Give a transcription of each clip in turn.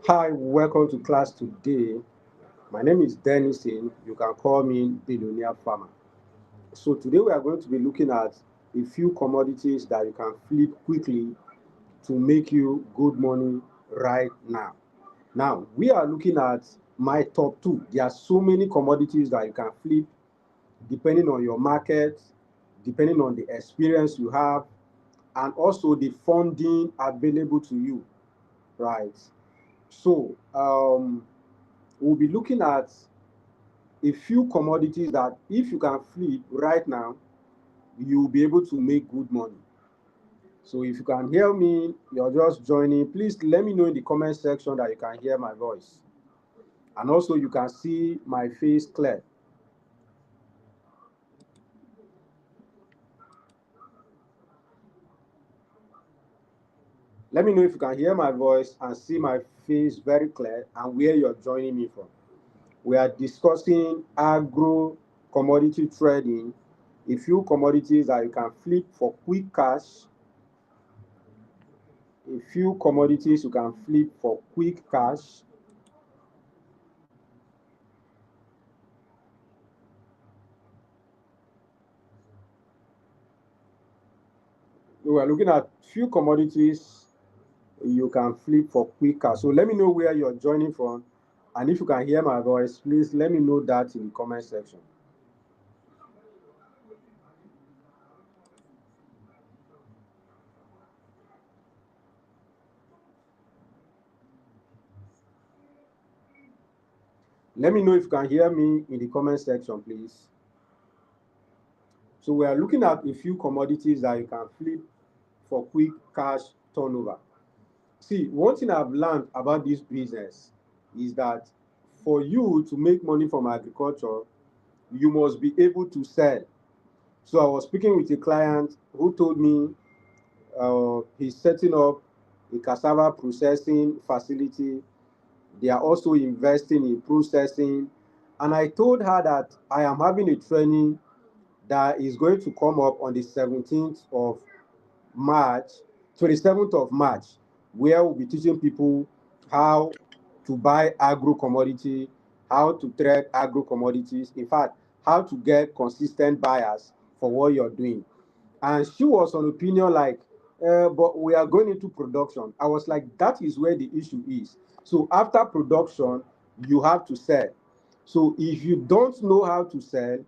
Hi, welcome to class today. My name is Denison. You can call me Billionaire Farmer. So today we are going to be looking at a few commodities that you can flip quickly to make you good money right now. Now, we are looking at my top two. There are so many commodities that you can flip depending on your market, depending on the experience you have, and also the funding available to you, right? So, we'll be looking at a few commodities that if you can flip right now, you'll be able to make good money. So if you can hear me, you're just joining, please let me know in the comment section that you can hear my voice. And also you can see my face clear. Let me know if you can hear my voice and see my face very clear and where you're joining me from. We are discussing agro commodity trading, a few commodities that you can flip for quick cash, a few commodities you can flip for quick cash. We are looking at few commodities you can flip for quick cash. So let me know where you're joining from. And if you can hear my voice, please let me know that in the comment section. Let me know if you can hear me in the comment section, please. So we are looking at a few commodities that you can flip for quick cash turnover. See, one thing I've learned about this business is that for you to make money from agriculture, you must be able to sell. So I was speaking with a client who told me he's setting up a cassava processing facility. They are also investing in processing. And I told her that I am having a training that is going to come up on the 17th of March, 27th of March, where we'll be teaching people how to buy agro commodity, how to trade agro commodities, in fact, how to get consistent buyers for what you're doing. And she was on opinion like, but we are going into production. I was like, that is where the issue is. So after production, you have to sell. So if you don't know how to sell,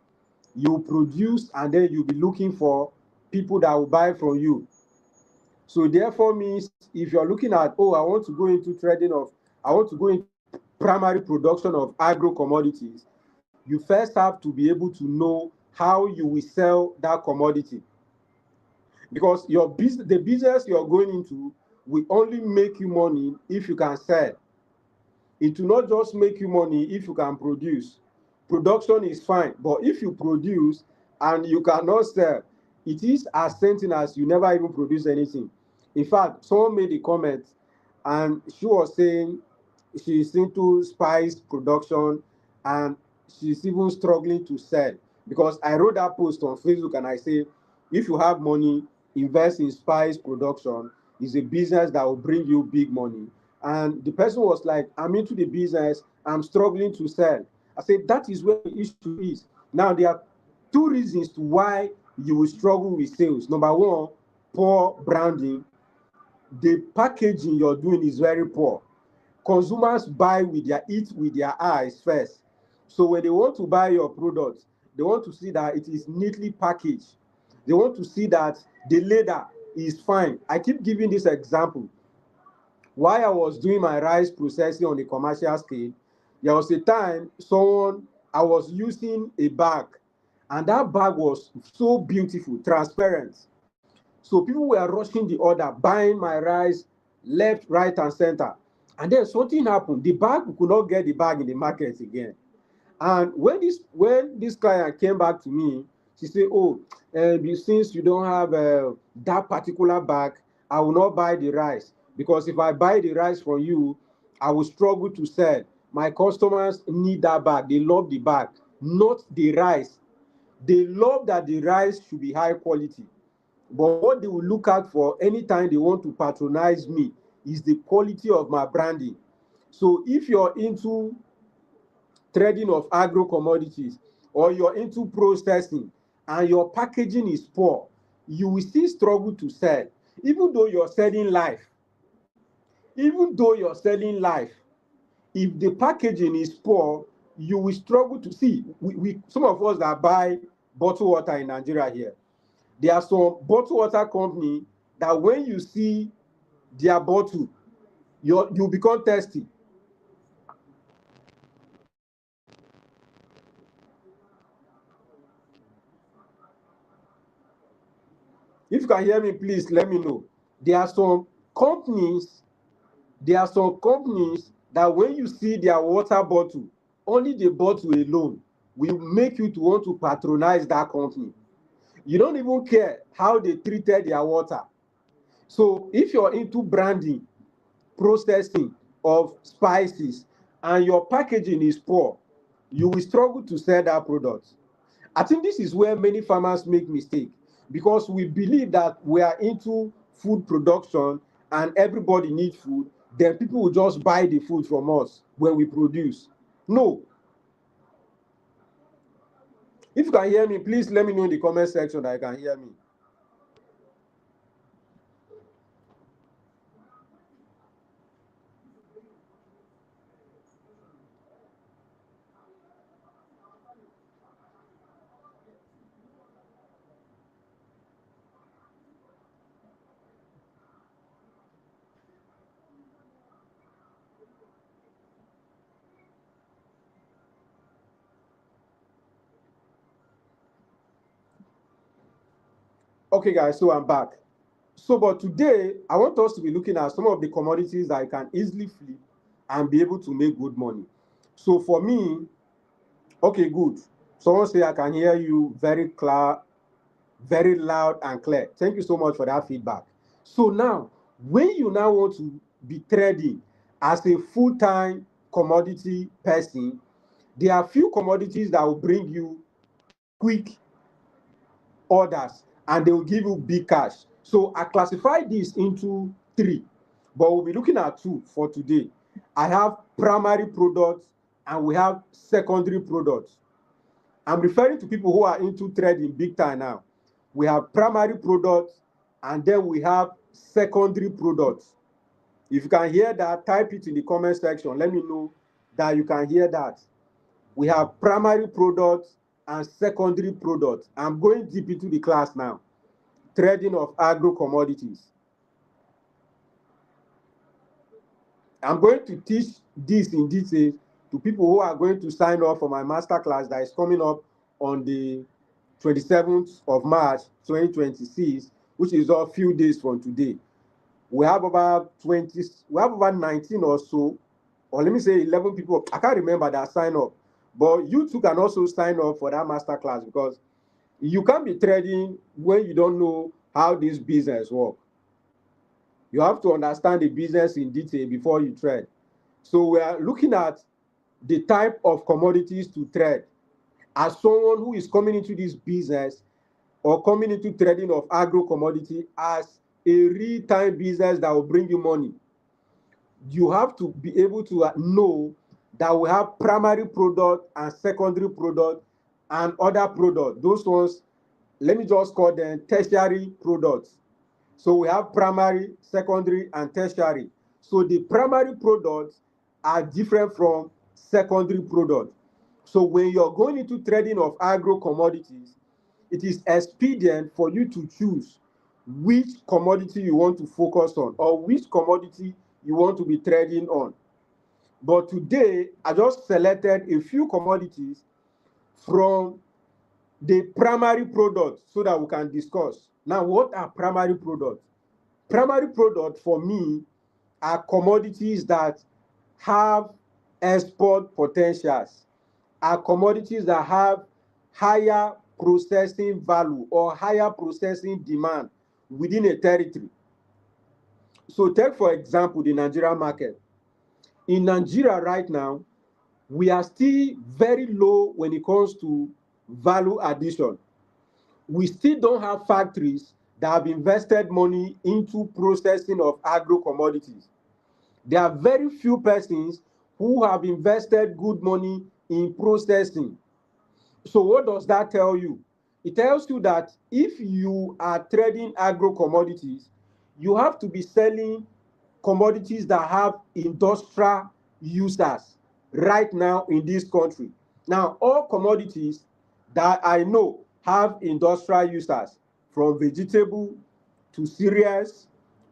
you produce and then you'll be looking for people that will buy from you. So therefore means if you're looking at, oh, I want to go into trading of, I want to go into primary production of agro commodities, you first have to be able to know how you will sell that commodity. Because your business, the business you're going into will only make you money if you can sell. It will not just make you money if you can produce. Production is fine, but if you produce and you cannot sell, it is as same as you never even produce anything. In fact, someone made a comment and she was saying she's into spice production and she's even struggling to sell because I wrote that post on Facebook and I say, if you have money, invest in spice production. It's a business that will bring you big money. And the person was like, I'm into the business, I'm struggling to sell. I said, that is where the issue is. Now, there are two reasons to why you will struggle with sales. Number one, poor branding. The packaging you're doing is very poor. Consumers buy with their eat with their eyes first. So when they want to buy your product, they want to see that it is neatly packaged. They want to see that the leather is fine. I keep giving this example. While I was doing my rice processing on a commercial scale, there was a time someone I was using a bag, and that bag was so beautiful, transparent. So people were rushing the order, buying my rice left, right, and center. And then something happened. The bag, we could not get the bag in the market again. And when this client came back to me, she said, "Oh, since you don't have that particular bag, I will not buy the rice because if I buy the rice from you, I will struggle to sell. My customers need that bag. They love the bag, not the rice. They love that the rice should be high quality. But what they will look out for anytime they want to patronize me is the quality of my branding. So if you're into trading of agro commodities or you're into processing and your packaging is poor, you will still struggle to sell. Even though you're selling life, even though you're selling life, if the packaging is poor, you will struggle to see. We some of us that buy bottled water in Nigeria here, there are some bottled water company that when you see their bottle, you become thirsty. If you can hear me, please let me know. There are some companies, there are some companies that when you see their water bottle, only the bottle alone will make you to want to patronize that company. You don't even care how they treated their water. So if you're into branding, processing of spices, and your packaging is poor, you will struggle to sell that product. I think this is where many farmers make mistake because we believe that we are into food production and everybody needs food, then people will just buy the food from us when we produce. No. If you can hear me, please let me know in the comment section that you can hear me. Okay, guys, so I'm back. So, but today I want us to be looking at some of the commodities that I can easily flip and be able to make good money. So for me, okay, good. Someone say I can hear you very clear, very loud and clear. Thank you so much for that feedback. So now, when you now want to be trading as a full-time commodity person, there are few commodities that will bring you quick orders and they will give you big cash. So I classify this into three, but we'll be looking at two for today. I have primary products and we have secondary products. I'm referring to people who are into trading big time now. We have primary products and then we have secondary products. If you can hear that, type it in the comment section. Let me know that you can hear that. We have primary products and secondary products. I'm going deep into the class now. Trading of agro commodities. I'm going to teach this in detail to people who are going to sign up for my masterclass that is coming up on the 27th of March 2026, which is a few days from today. We have about 19 or so, or let me say 11 people. I can't remember that sign up, but you too can also sign up for that masterclass because you can't be trading when you don't know how this business works. You have to understand the business in detail before you trade. So we are looking at the type of commodities to trade. As someone who is coming into this business or coming into trading of agro commodity as a real-time business that will bring you money, you have to be able to know that we have primary product and secondary product and other product. Those ones, let me just call them tertiary products. So we have primary, secondary, and tertiary. So the primary products are different from secondary products. So when you're going into trading of agro commodities, it is expedient for you to choose which commodity you want to focus on or which commodity you want to be trading on. But today, I just selected a few commodities from the primary products so that we can discuss. Now, what are primary products? Primary products for me are commodities that have export potentials, are commodities that have higher processing value or higher processing demand within a territory. So take for example the Nigerian market. In Nigeria right now, we are still very low when it comes to value addition. We still don't have factories that have invested money into processing of agro commodities. There are very few persons who have invested good money in processing. So what does that tell you? It tells you that if you are trading agro commodities, you have to be selling commodities that have industrial users right now in this country. Now, all commodities that I know have industrial users, from vegetable to cereals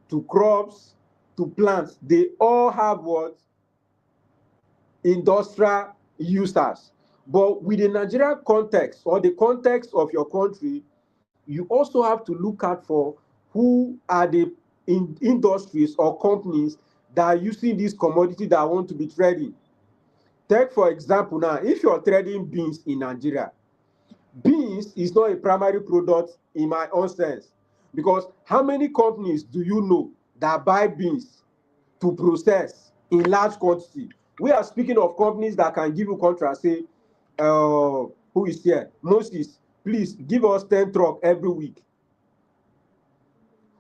to crops to plants. They all have what? Industrial users. But with the Nigerian context or the context of your country, you also have to look out for who are the industries or companies that are using this commodity that want to be trading. Take for example now, if you're trading beans in Nigeria, beans is not a primary product in my own sense, because how many companies do you know that buy beans to process in large quantity? We are speaking of companies that can give you contract, say, who is here? Moses, please give us 10 truck every week.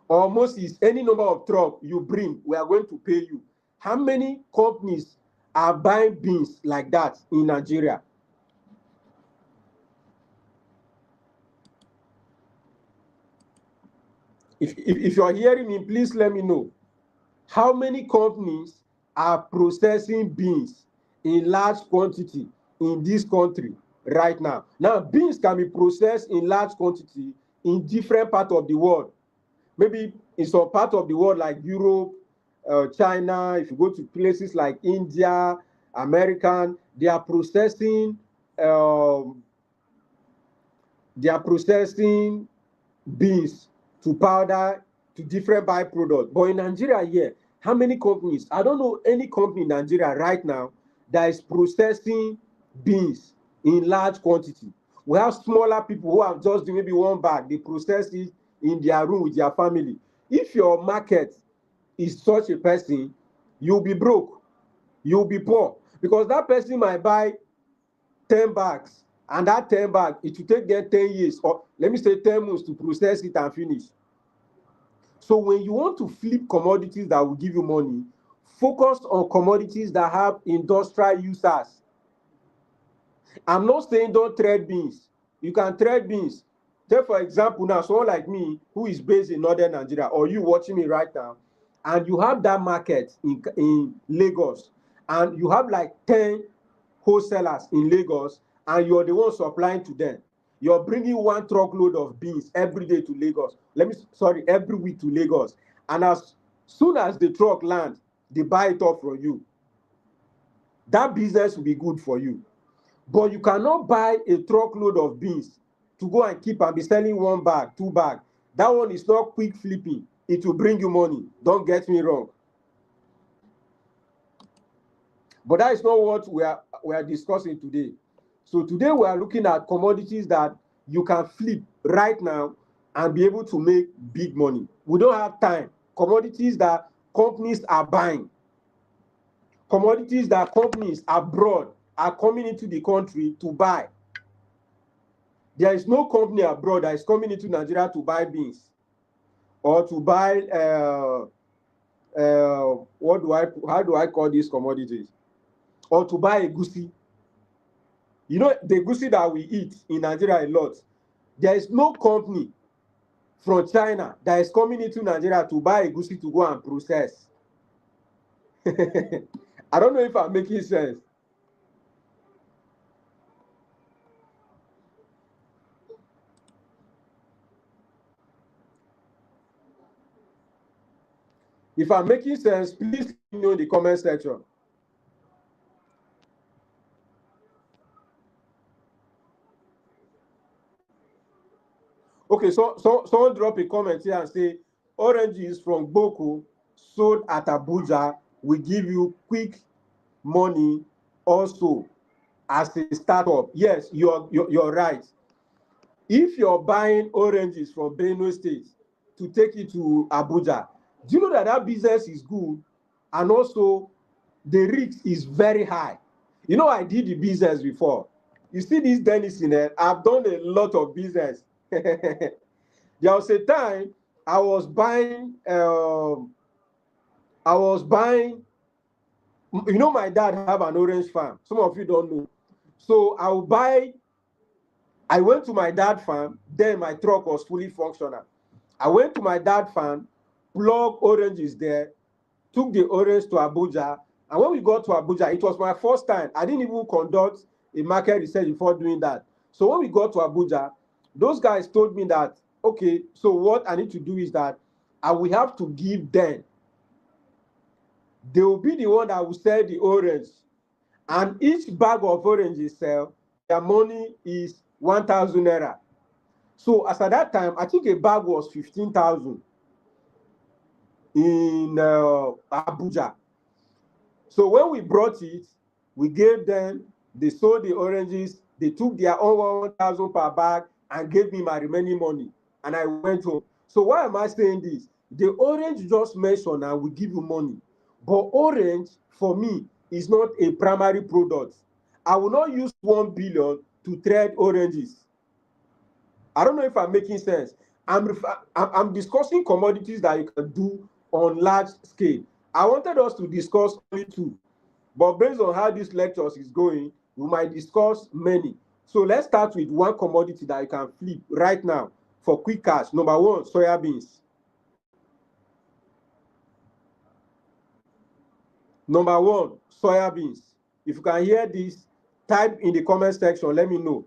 Or Moses, any number of truck you bring, we are going to pay you. How many companies are buying beans like that in Nigeria? If you're hearing me, please let me know. How many companies are processing beans in large quantity in this country right now? Now, beans can be processed in large quantity in different parts of the world. Maybe in some part of the world like Europe, China, if you go to places like India, American, um, they are processing beans to powder to different byproducts. But in Nigeria here, how many companies? I don't know any company in Nigeria right now that is processing beans in large quantity. We have smaller people who have just maybe one bag, they process it in their room with their family. If your market is such a person, you'll be broke, you'll be poor, because that person might buy 10 bags, and that 10 bag, it will take them 10 years, or let me say 10 months to process it and finish. So when you want to flip commodities that will give you money, focus on commodities that have industrial users. I'm not saying don't trade beans. You can trade beans. Take for example now, someone like me who is based in northern Nigeria, or you watching me right now, and you have that market in Lagos, and you have like 10 wholesalers in Lagos, and you're the one supplying to them. You're bringing one truckload of beans every day to Lagos. Every week to Lagos. And as soon as the truck lands, they buy it off from you. That business will be good for you. But you cannot buy a truckload of beans to go and keep and be selling one bag, two bag. That one is not quick flipping. It will bring you money. Don't get me wrong. But that is not what we are discussing today. So today we are looking at commodities that you can flip right now and be able to make big money. We don't have time. Commodities that companies are buying. Commodities that companies abroad are coming into the country to buy. There is no company abroad that is coming into Nigeria to buy beans or to buy how do I call these commodities? Or to buy egusi. You know, the egusi that we eat in Nigeria a lot. There is no company from China that is coming into Nigeria to buy egusi to go and process. I don't know if I'm making sense. If I'm making sense, please let me know in the comment section. Okay, so someone drop a comment here and say oranges from Boko sold at Abuja will give you quick money also as a startup. Yes, you're right. If you're buying oranges from Benue State to take it to Abuja, do you know that that business is good? And also, the risk is very high. You know, I did the business before. You see this Dennis in there, I've done a lot of business. There was a time I was buying You know, my dad have an orange farm. Some of you don't know. So I went to my dad farm, then my truck was fully functional. I went to my dad farm, plugged oranges there, took the orange to Abuja. And when we got to Abuja, it was my first time. I didn't even conduct a market research before doing that. So when we got to Abuja, those guys told me that, okay, so what I need to do is that I will have to give them. They will be the one that will sell the orange. And each bag of oranges sell, their money is 1,000 naira. So as at that time, I think a bag was 15,000 in Abuja. So when we brought it, we gave them, they sold the oranges, they took their own 1,000 per bag and gave me my remaining money. And I went home. So why am I saying this? The orange just mentioned and will give you money. But orange, for me, is not a primary product. I will not use 1 billion to trade oranges. I don't know if I'm making sense. I'm discussing commodities that you can do on large scale. I wanted us to discuss only two, but based on how this lecture is going, we might discuss many. So let's start with one commodity that you can flip right now for quick cash. Number one, soya beans. Number one, soya beans. If you can hear this, type in the comment section, let me know.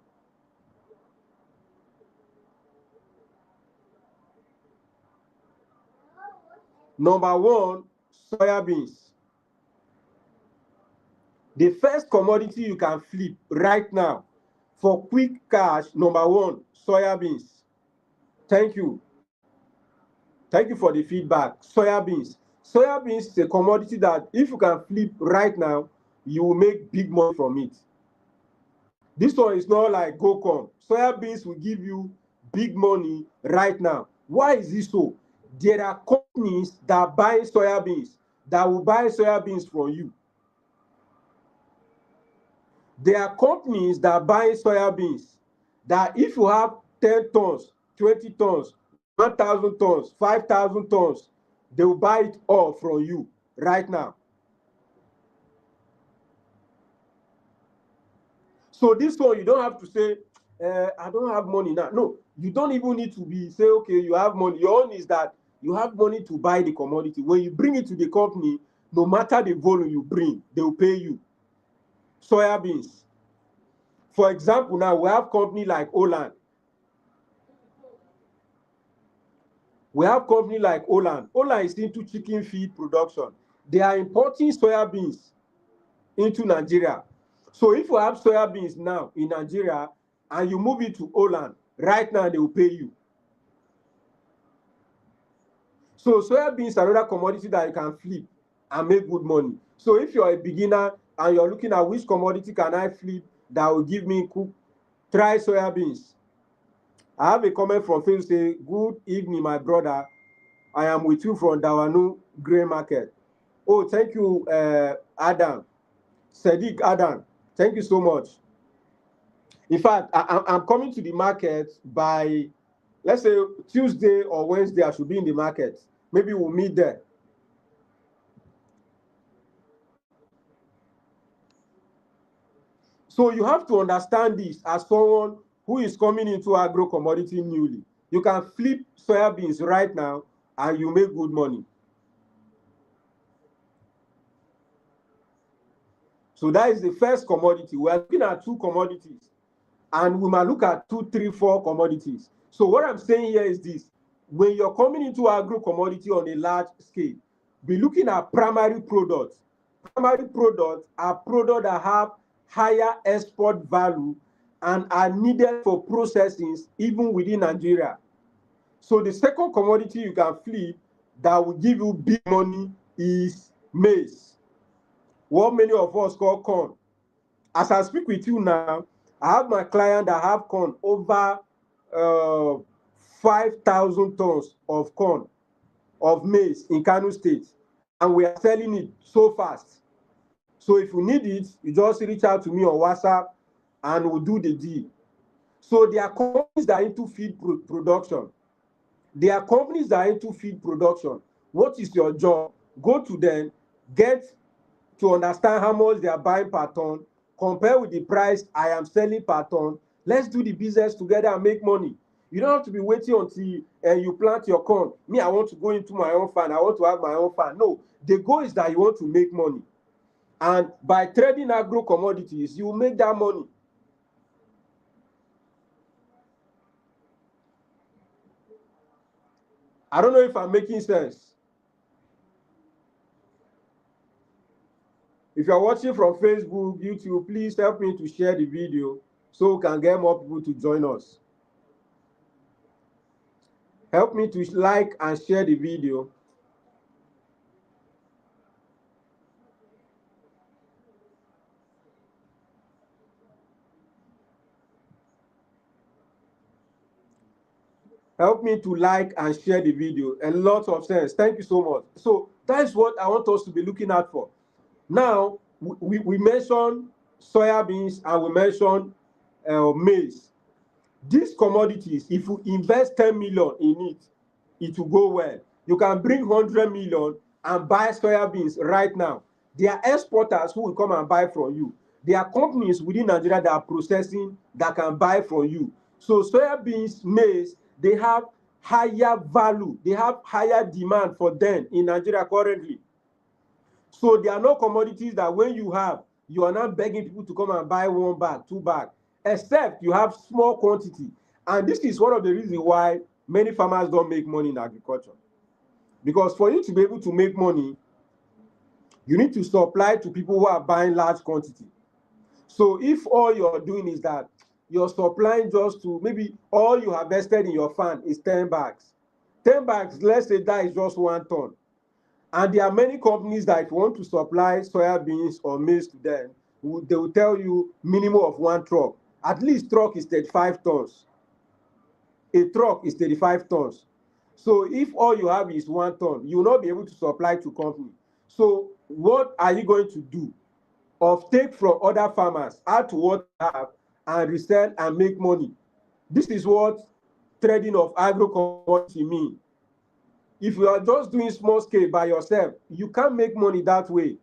Number one, soya beans. The first commodity you can flip right now for quick cash, number one, soya beans. Thank you. Thank you for the feedback. Soya beans. Soya beans is a commodity that if you can flip right now, you will make big money from it. This one is not like GoCom. Soya beans will give you big money right now. Why is this so? There are companies that buy soya beans, that will buy soya beans from you. There are companies that buy soya beans that if you have 10 tons, 20 tons, 1,000 tons, 5,000 tons, they will buy it all from you right now. So this one, you don't have to say, I don't have money now. No, you don't even need to be say, okay, you have money. Your own is that you have money to buy the commodity. When you bring it to the company, no matter the volume you bring, they will pay you. Soya beans. For example, now we have company like Oland. We have company like Oland. Oland is into chicken feed production. They are importing soya beans into Nigeria. So if you have soya beans now in Nigeria and you move it to Oland, right now they will pay you. So soya beans are another commodity that you can flip and make good money. So if you're a beginner and you're looking at which commodity can I flip that will give me cook, try soya beans. I have a comment from Facebook say, good evening, my brother. I am with you from Dawanu Grain Market. Oh, thank you, Adam. Sadiq Adam. Thank you so much. In fact, I'm coming to the market by, let's say, Tuesday or Wednesday. I should be in the market. Maybe we'll meet there. So you have to understand this as someone who is coming into agro commodity newly. You can flip soya beans right now and you make good money. So that is the first commodity. We are looking at two commodities and we might look at 2, 3, 4 commodities. So what I'm saying here is this. When you're coming into agro commodity on a large scale, be looking at primary products. Primary products are products that have higher export value and are needed for processing even within Nigeria. So the second commodity you can flip that will give you big money is maize, what many of us call corn. As I speak with you now, I have my client that have corn over 5,000 tons of corn, of maize in Kano State, and we are selling it so fast. So if you need it, you just reach out to me on WhatsApp and we'll do the deal. So there are companies that are into feed production. There are companies that are into feed production. What is your job? Go to them, get to understand how much they are buying per ton, compare with the price I am selling per ton. Let's do the business together and make money. You don't have to be waiting until you plant your corn. Me, I want to go into my own farm. I want to have my own farm. No, the goal is that you want to make money. And by trading agro commodities, you will make that money. I don't know if I'm making sense. If you're watching from Facebook, YouTube, please help me to share the video so we can get more people to join us. Help me to like and share the video. Help me to like and share the video. A lot of sense. Thank you so much. So that's what I want us to be looking at for. Now, we mentioned soya beans and we mentioned maize. These commodities, if you invest 10 million in it, it will go well. You can bring 100 million and buy soya beans right now. There are exporters who will come and buy from you. There are companies within Nigeria that are processing that can buy from you. So soya beans, maize, they have higher value. They have higher demand for them in Nigeria currently. So there are no commodities that when you have, you are not begging people to come and buy 1 bag, 2 bags, except you have small quantity. And this is one of the reasons why many farmers don't make money in agriculture. Because for you to be able to make money, you need to supply to people who are buying large quantity. So if all you're doing is that you're supplying just to maybe all you harvested in your farm is 10 bags. 10 bags, let's say that is just 1 ton. And there are many companies that if you want to supply soya beans or maize to them, they will tell you minimum of 1 truck. At least truck is 35 tons. A truck is 35 tons. So if all you have is 1 ton, you will not be able to supply to company. So what are you going to do? Of take from other farmers, add to what you have, and resell and make money. This is what trading of agro commodity means. If you are just doing small scale by yourself, you can't make money that way.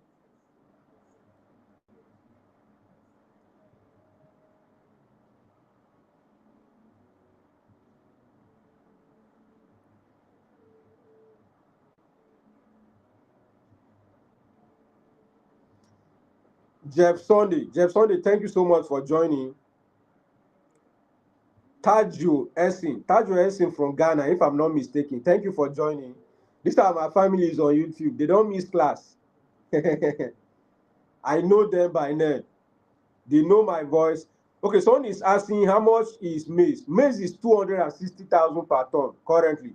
Jeff Sunday, thank you so much for joining. Tajo Esin from Ghana, if I'm not mistaken. Thank you for joining. This time my family is on YouTube. They don't miss class. I know them by name. They know my voice. Okay, someone is asking how much is maize. Maize is 260,000 per ton currently.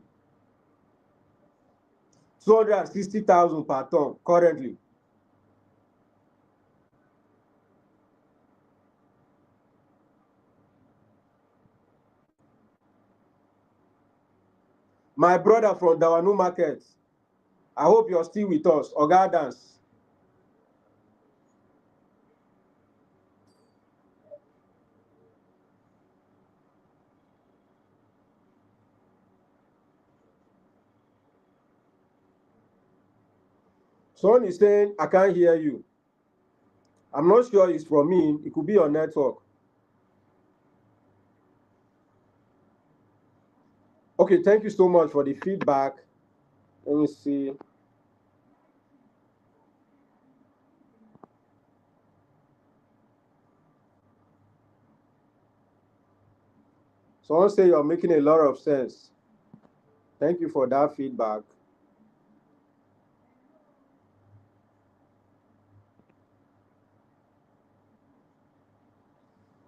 260,000 per ton currently. My brother from Dawanu Market, I hope you're still with us. Oga Dance. Someone is saying, I can't hear you. I'm not sure it's from me. It could be your network. Okay, thank you so much for the feedback. Let me see. Someone say you're making a lot of sense. Thank you for that feedback.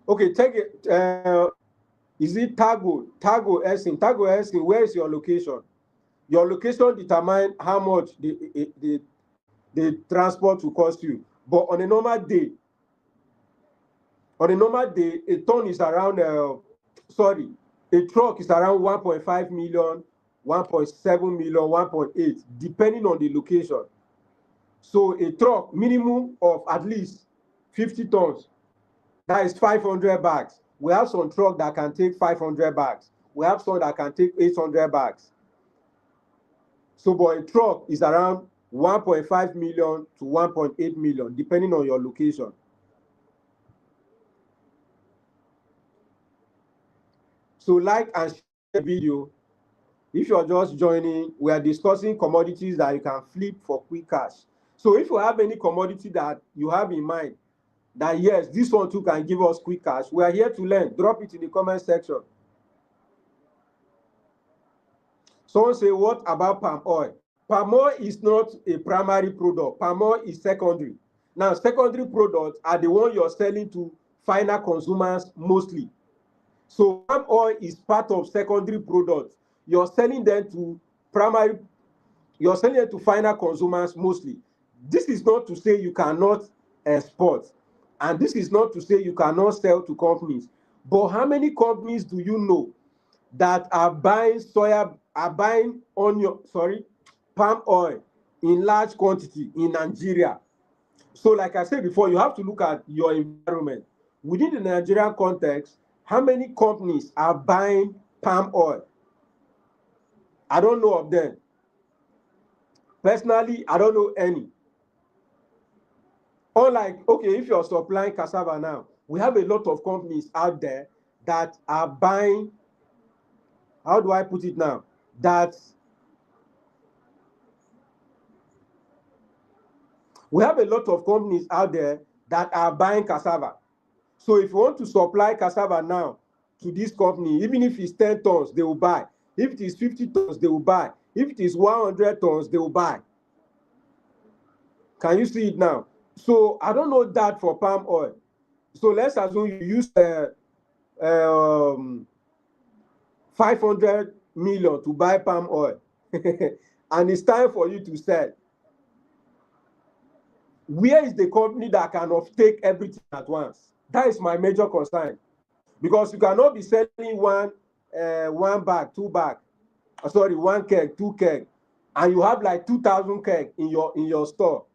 Okay, take it. Is it Tago Esin, where is your location? Your location determines how much the transport will cost you. But on a normal day, a ton is around, a truck is around 1.5 million, 1.7 million, 1.8, depending on the location. So a truck minimum of at least 50 tons, that is 500 bags. We have some truck that can take 500 bags. We have some that can take 800 bags. So, but a truck is around 1.5 million to 1.8 million, depending on your location. So like and share the video. If you're just joining, we are discussing commodities that you can flip for quick cash. So if you have any commodity that you have in mind, that yes, this one too can give us quick cash, we are here to learn. Drop it in the comment section. Someone say, what about palm oil? Palm oil is not a primary product. Palm oil is secondary. Now, secondary products are the one you're selling to final consumers mostly. So palm oil is part of secondary products. You're selling them to primary, you're selling them to final consumers mostly. This is not to say you cannot export, and this is not to say you cannot sell to companies. But how many companies do you know that are buying palm oil in large quantity in Nigeria? So like I said before, you have to look at your environment. Within the Nigerian context, how many companies are buying palm oil? I don't know of them. Personally, I don't know any. Unlike, okay, if you're supplying cassava now, we have a lot of companies out there that are buying, how do I put it now? We have a lot of companies out there that are buying cassava. So if you want to supply cassava now to this company, even if it's 10 tons, they will buy. If it is 50 tons, they will buy. If it is 100 tons, they will buy. Can you see it now? So I don't know that for palm oil. So let's assume you use 500 million to buy palm oil and it's time for you to sell. Where is the company that can take everything at once? That is my major concern, because you cannot be selling one bag, one keg, two keg, and you have like 2,000 keg in your store.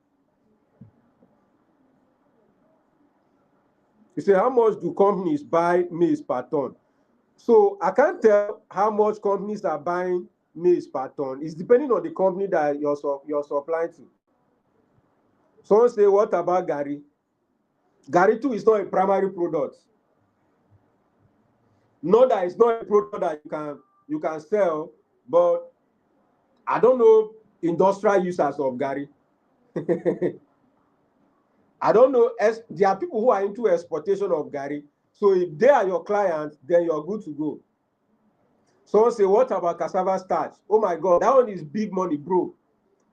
You say, how much do companies buy maize per ton? So I can't tell how much companies are buying maize per ton. It's depending on the company that you're supplying to. Someone say, what about Gary? Gary too is not a primary product. Not that it's not a product that you can sell, but I don't know industrial users of Gary. I don't know. There are people who are into exportation of Gary. So if they are your clients, then you're good to go. Someone say, what about cassava starch? Oh my God, that one is big money, bro.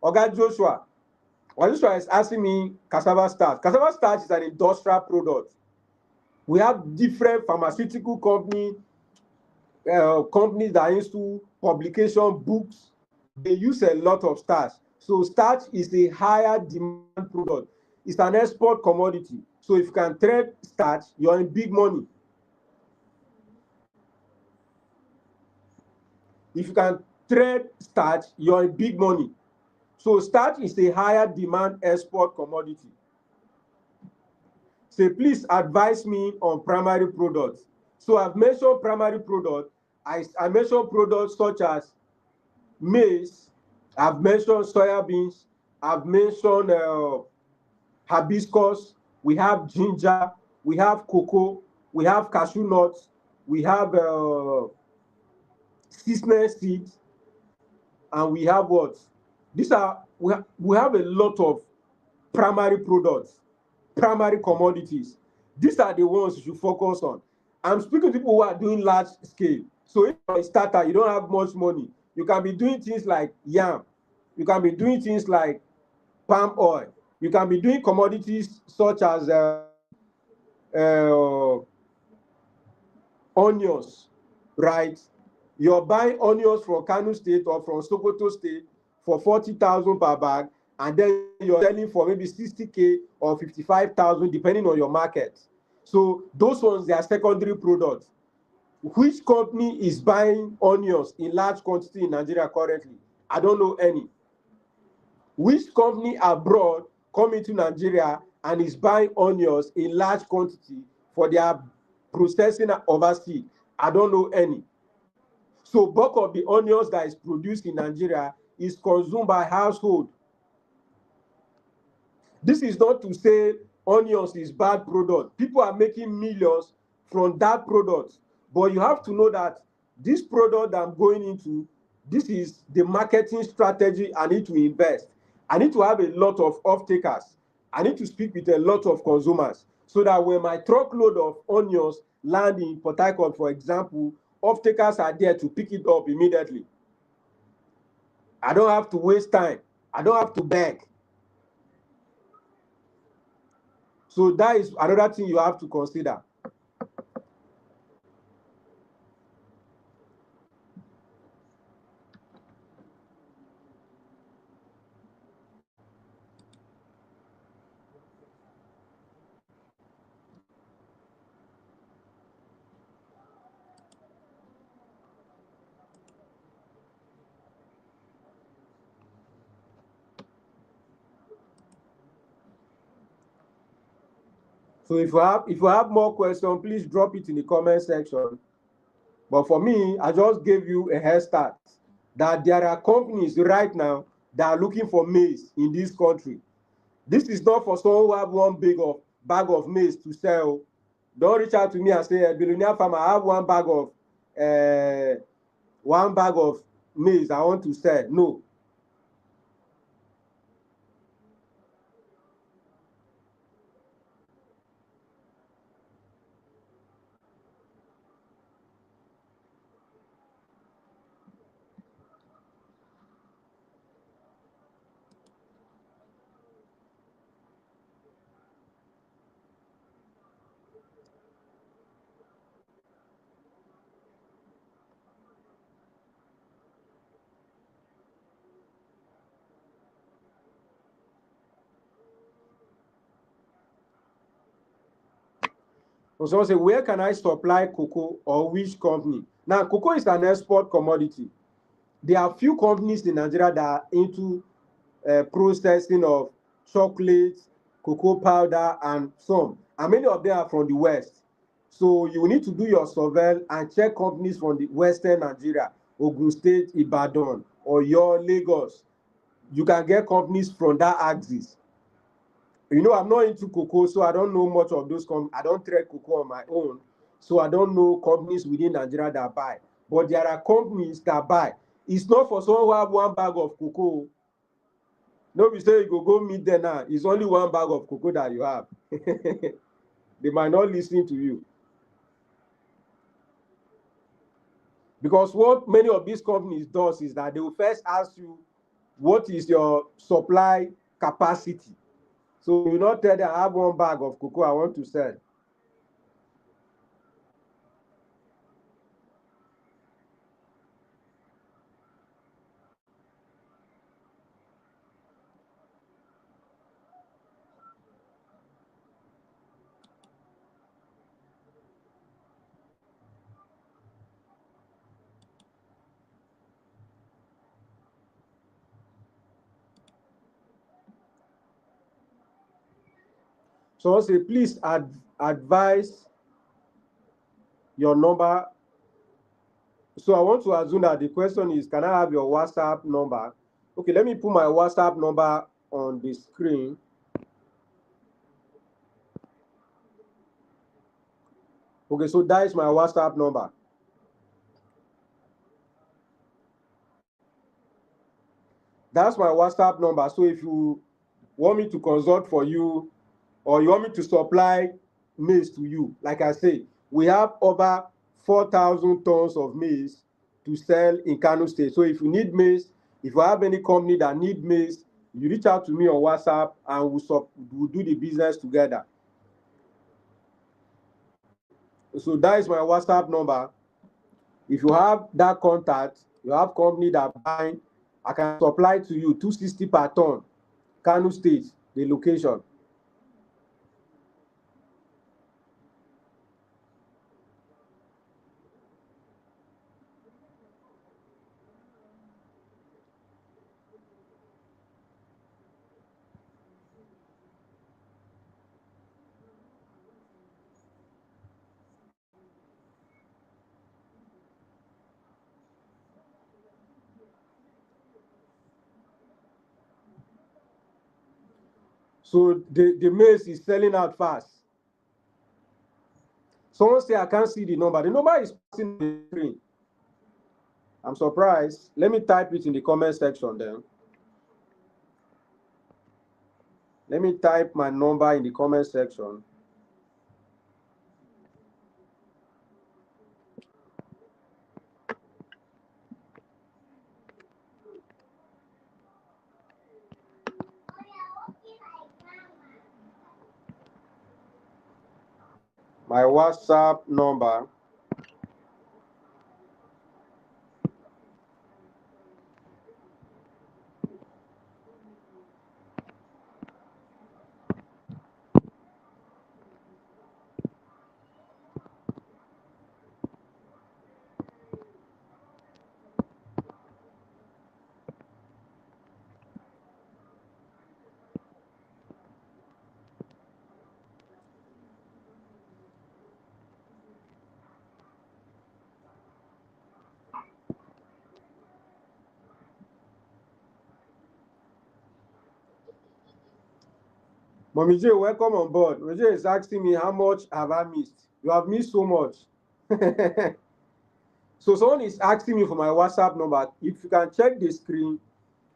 Oga Joshua is asking me cassava starch. Cassava starch is an industrial product. We have different pharmaceutical companies that are into publication, books. They use a lot of starch. So starch is a higher demand product. It's an export commodity. So if you can trade starch, you're in big money. If you can trade starch, you're in big money. So starch is a higher demand export commodity. So please advise me on primary products. So I've mentioned primary products. I mentioned products such as maize. I've mentioned soya beans. I've mentioned hibiscus. We have ginger. We have cocoa. We have cashew nuts. We have seasonal seeds. And we have what? We have a lot of primary products, primary commodities. These are the ones you should focus on. I'm speaking to people who are doing large scale. So if you're a starter, you don't have much money, you can be doing things like yam. You can be doing things like palm oil. You can be doing commodities such as onions, right? You're buying onions from Kano State or from Sokoto State for 40,000 per bag, and then you're selling for maybe 60K or 55,000, depending on your market. So those ones, they are secondary products. Which company is buying onions in large quantity in Nigeria currently? I don't know any. Which company abroad come into Nigeria and is buying onions in large quantity for their processing overseas? I don't know any. So bulk of the onions that is produced in Nigeria is consumed by household. This is not to say onions is bad product. People are making millions from that product. But you have to know that this product I'm going into, this is the marketing strategy I need to invest. I need to have a lot of off-takers. I need to speak with a lot of consumers so that when my truckload of onions land in Port Harcourt, for example, off-takers are there to pick it up immediately. I don't have to waste time. I don't have to beg. So that is another thing you have to consider. So if you have more questions, please drop it in the comment section. But for me, I just gave you a head start that there are companies right now that are looking for maize in this country. This is not for someone who have one bag of maize to sell. Don't reach out to me and say, billionaire farmer, I have one bag of maize I want to sell. No. So someone say, where can I supply cocoa or which company? Now, cocoa is an export commodity. There are few companies in Nigeria that are into processing of chocolate, cocoa powder, and some. And many of them are from the West. So you need to do your survey and check companies from the Western Nigeria, Ogun State, Ibadan, or your Lagos. You can get companies from that axis. I'm not into cocoa, so I don't know much of those companies. I don't trade cocoa on my own, so I don't know companies within Nigeria that buy. But there are companies that buy. It's not for someone who have one bag of cocoa. No, be say you go meet them now. It's only one bag of cocoa that you have. They might not listen to you. Because what many of these companies does is that they will first ask you, what is your supply capacity? So you not tell them, I have one bag of cocoa I want to sell. So I say, please advise your number. So I want to assume that the question is, can I have your WhatsApp number? Okay, let me put my WhatsApp number on the screen. Okay, so that is my WhatsApp number. That's my WhatsApp number. So if you want me to consult for you, or you want me to supply maize to you, like I say, we have over 4,000 tons of maize to sell in Kano State. So if you need maize, if you have any company that need maize, you reach out to me on WhatsApp and we'll do the business together. So that is my WhatsApp number. If you have that contact, you have company that buying, I can supply to you 260 per ton, Kano State, the location. So the maize is selling out fast. Someone say, I can't see the number. The number is passing on the screen. I'm surprised. Let me type it in the comment section then. Let me type my number in the comment section. My WhatsApp number Mommy J, welcome on board. Mommy J is asking me how much have I missed. You have missed so much. So someone is asking me for my WhatsApp number. If you can check the screen,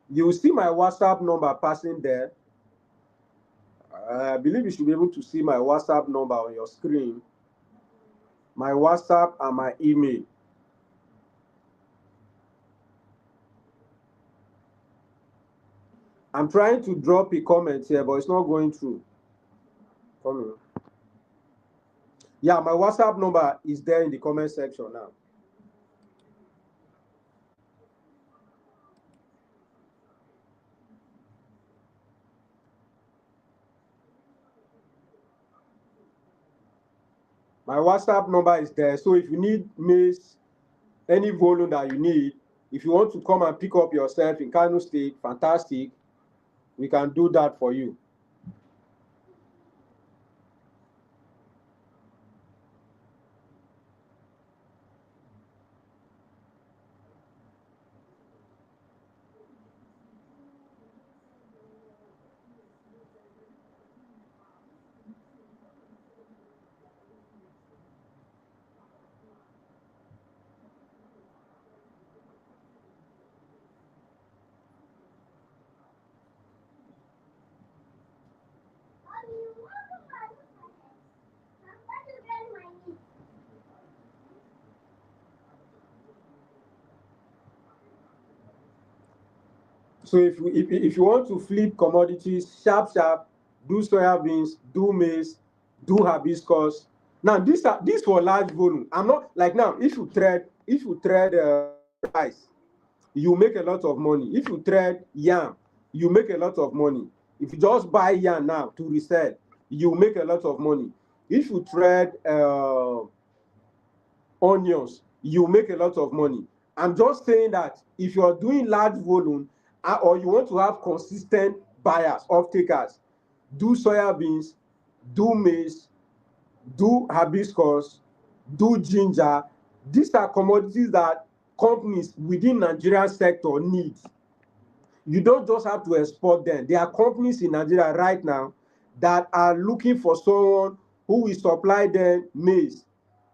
you will see my WhatsApp number passing there. I believe you should be able to see my WhatsApp number on your screen. My WhatsApp and my email. I'm trying to drop a comment here, but it's not going through. Come here. Yeah, my WhatsApp number is there in the comment section now. My WhatsApp number is there. So if you need maize, any volume that you need, if you want to come and pick up yourself in Kano State, fantastic. We can do that for you. So if you want to flip commodities, sharp, do soya beans, do maize, do hibiscus. Now these for large volume. I'm not like now. If you trade rice, you make a lot of money. If you trade yam, you make a lot of money. If you just buy yam now to resell, you make a lot of money. If you trade onions, you make a lot of money. I'm just saying that if you're doing large volume or you want to have consistent buyers, off-takers, do soya beans, do maize, do hibiscus, do ginger. These are commodities that companies within Nigerian sector need. You don't just have to export them. There are companies in Nigeria right now that are looking for someone who will supply them maize.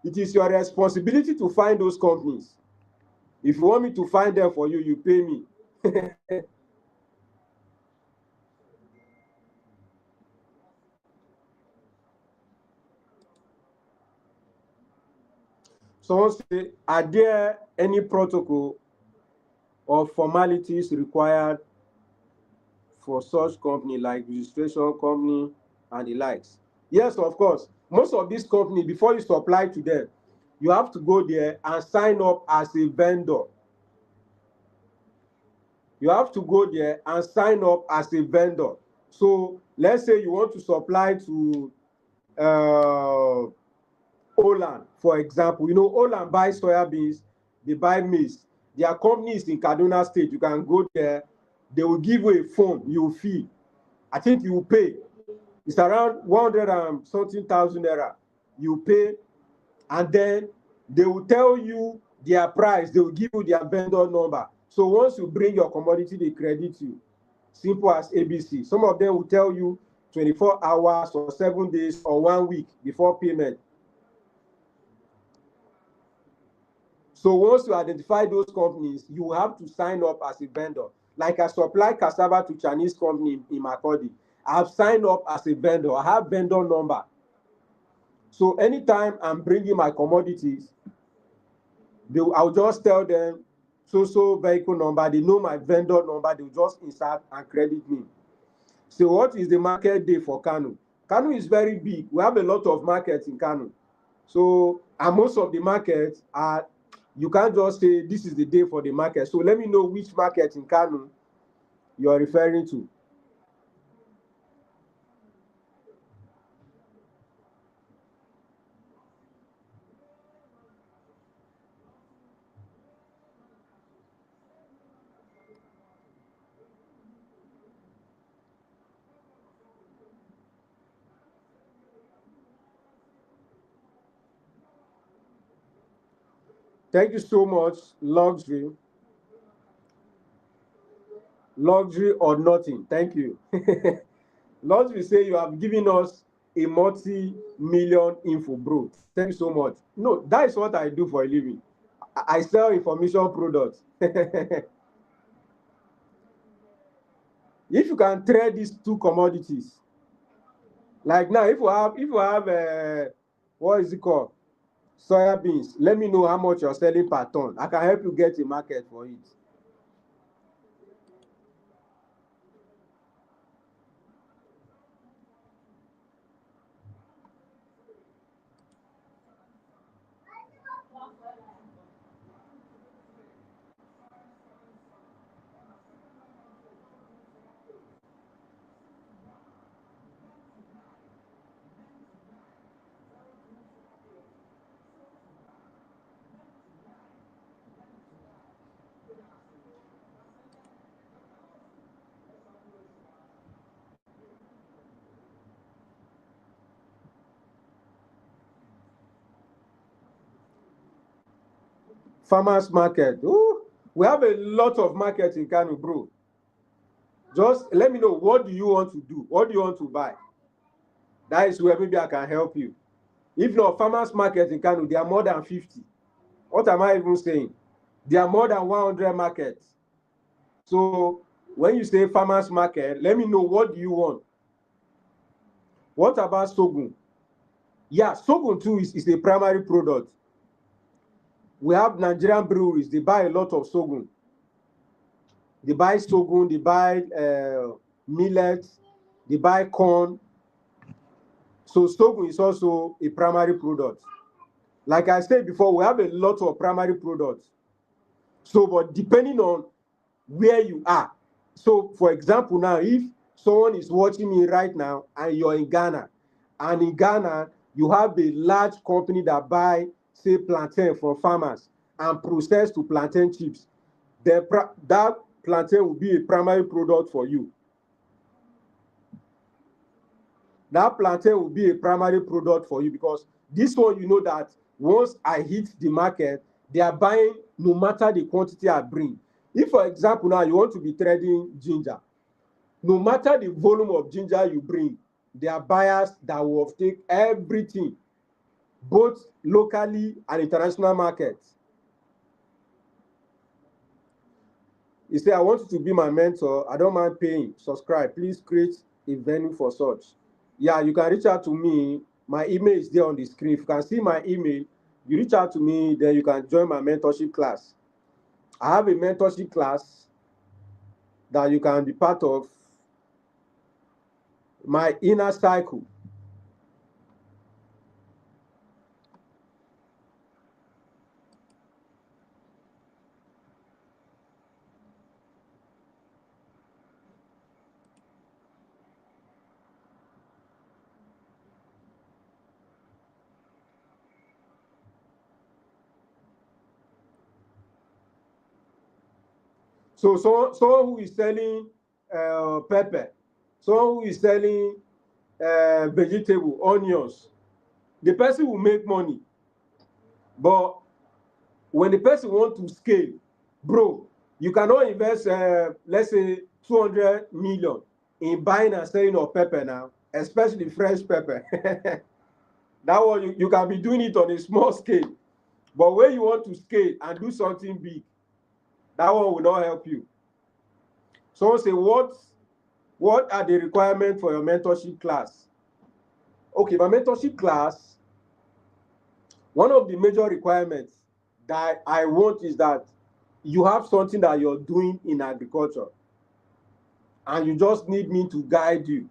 It is your responsibility to find those companies. If you want me to find them for you, you pay me. Someone say, are there any protocol or formalities required for such company like registration company and the likes? Yes, of course. Most of these companies, before you supply to them, you have to go there and sign up as a vendor. You have to go there and sign up as a vendor. So let's say you want to supply to Oland, for example. You know, Oland buys soya beans, they buy maize. Their company is in Kaduna State. You can go there. They will give you a form. You will fill. I think you will pay. It's around 100 and something thousand naira. You pay, and then they will tell you their price. They will give you their vendor number. So once you bring your commodity, they credit you. Simple as ABC. Some of them will tell you 24 hours or 7 days or 1 week before payment. So once you identify those companies, you have to sign up as a vendor. Like I supply cassava to Chinese company in Makurdi. I have signed up as a vendor. I have vendor number. So anytime I'm bringing my commodities, I'll just tell them so vehicle number. They know my vendor number. They'll just insert and credit me. So what is the market day for Kano? Kano is very big. We have a lot of markets in Kano. So, and most of the markets are, you can't just say this is the day for the market. So let me know which market in Kano you're referring to. Thank you so much, luxury. Luxury or nothing. Thank you. Luxury say you have given us a multi-million info, bro. Thank you so much. No, that is what I do for a living. I sell information products. If you can trade these two commodities, like now, if you have what is it called? Soya beans. Let me know how much you're selling per ton. I can help you get a market for it. Farmers market. Ooh, we have a lot of markets in Kano, bro. Just let me know, what do you want to do? What do you want to buy? That is where maybe I can help you. If not, farmers market in Kano, there are more than 50. What am I even saying? There are more than 100 markets. So when you say farmers market, let me know, what do you want? What about sorghum? Yeah, sorghum too is a primary product. We have Nigerian breweries, they buy a lot of sorghum. They buy sorghum, they buy millet, they buy corn. So sorghum is also a primary product. Like I said before, we have a lot of primary products. So, but depending on where you are. So, for example, now, if someone is watching me right now and you're in Ghana, and in Ghana, you have a large company that buy, say, plantain from farmers and process to plantain chips, that plantain will be a primary product for you. That plantain will be a primary product for you, because this one, you know that once I hit the market, they are buying no matter the quantity I bring. If, for example, now you want to be trading ginger, no matter the volume of ginger you bring, there are buyers that will take everything, both locally and international markets. You say, I want you to be my mentor. I don't mind paying. Subscribe. Please create a venue for such. Yeah, you can reach out to me. My email is there on the screen. If you can see my email, you reach out to me, then you can join my mentorship class. I have a mentorship class that you can be part of, my inner cycle. So someone who is selling pepper, someone who is selling vegetable, onions, the person will make money. But when the person want to scale, bro, you cannot invest, let's say, 200 million in buying and selling of pepper now, especially fresh pepper. That one you can be doing it on a small scale, but when you want to scale and do something big, that one will not help you. Someone say, what are the requirements for your mentorship class? Okay, my mentorship class, one of the major requirements that I want is that you have something that you're doing in agriculture and you just need me to guide you.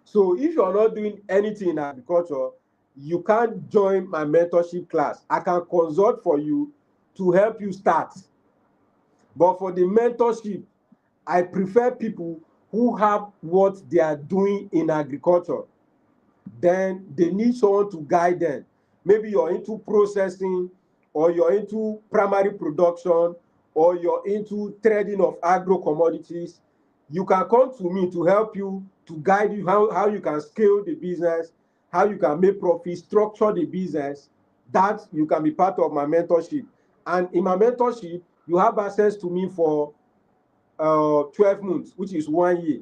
So if you're not doing anything in agriculture, you can't join my mentorship class. I can consult for you to help you start. But for the mentorship, I prefer people who have what they are doing in agriculture. Then they need someone to guide them. Maybe you're into processing, or you're into primary production, or you're into trading of agro commodities. You can come to me to help you, to guide you how you can scale the business, how you can make profit, structure the business. That you can be part of my mentorship. And in my mentorship, you have access to me for 12 months, which is 1 year.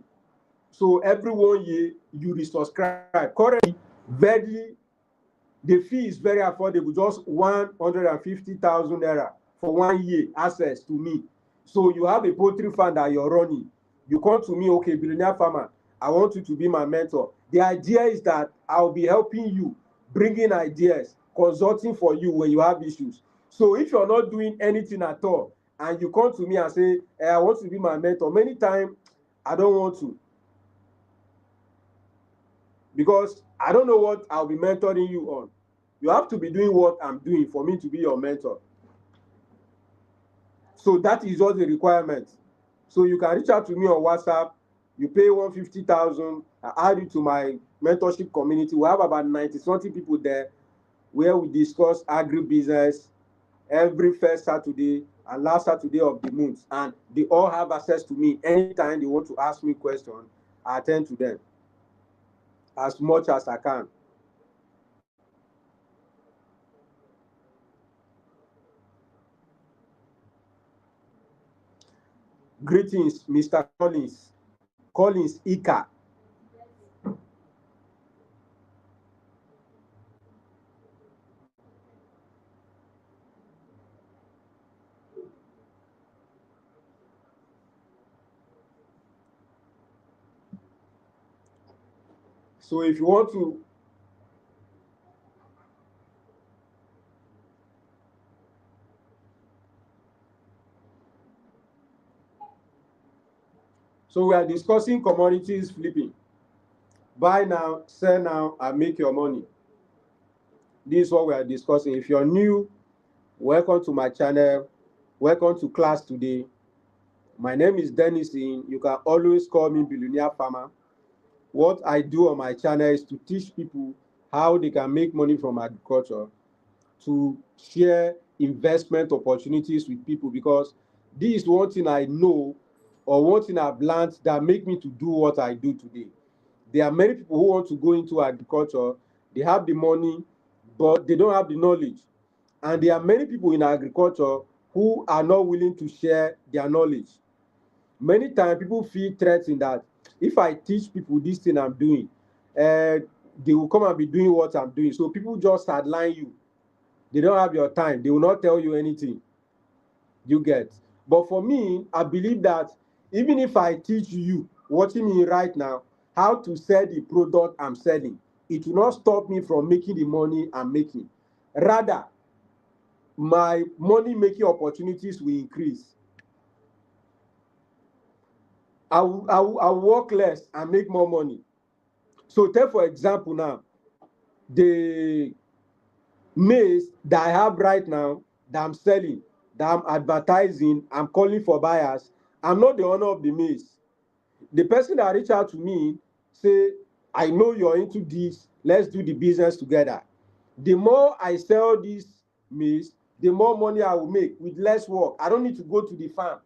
So every 1 year you resubscribe. Currently, the fee is very affordable, just 150,000 naira for 1 year access to me. So you have a poultry farm that you're running. You come to me, okay, billionaire farmer, I want you to be my mentor. The idea is that I'll be helping you, bringing ideas, consulting for you when you have issues. So if you're not doing anything at all, and you come to me and say, I want to be my mentor, many times I don't want to. Because I don't know what I'll be mentoring you on. You have to be doing what I'm doing for me to be your mentor. So that is just the requirement. So you can reach out to me on WhatsApp. You pay 150,000. I add you to my mentorship community. We have about 90-something people there where we discuss agribusiness every first Saturday and last Saturday of the month. And they all have access to me anytime they want to ask me questions. I attend to them as much as I can. Greetings, Mr. Collins. Collins Ika. So if you want to, so we are discussing commodities flipping. Buy now, sell now, and make your money. This is what we are discussing. If you're new, welcome to my channel. Welcome to class today. My name is Denison. You can always call me Billionaire Farmer. What I do on my channel is to teach people how they can make money from agriculture, to share investment opportunities with people, because this is one thing I know, or one thing I've learned that make me to do what I do today. There are many people who want to go into agriculture. They have the money, but they don't have the knowledge. And there are many people in agriculture who are not willing to share their knowledge. Many times people feel threatened that if I teach people this thing I'm doing, they will come and be doing what I'm doing. So people just sideline you. They don't have your time. They will not tell you anything. You get. But for me, I believe that even if I teach you, watching me right now, how to sell the product I'm selling, it will not stop me from making the money I'm making. Rather, my money making opportunities will increase. I will work less and make more money. So take for example now, the maize that I have right now that I'm selling, that I'm advertising, I'm calling for buyers. I'm not the owner of the maize. The person that reach out to me say, I know you're into this, let's do the business together. The more I sell this maize, the more money I will make with less work. I don't need to go to the farm.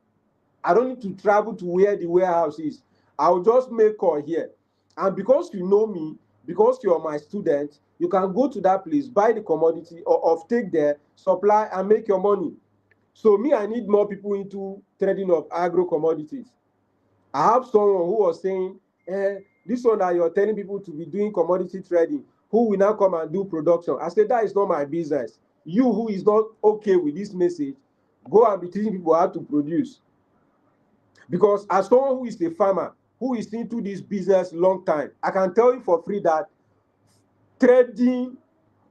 I don't need to travel to where the warehouse is. I'll just make call here. And because you know me, because you're my student, you can go to that place, buy the commodity or take there, supply and make your money. So me, I need more people into trading of agro commodities. I have someone who was saying This one that you're telling people to be doing commodity trading, who will now come and do production? I said, that is not my business. You who is not okay with this message, go and be teaching people how to produce. Because as someone who is a farmer, who is into this business long time, I can tell you for free that trading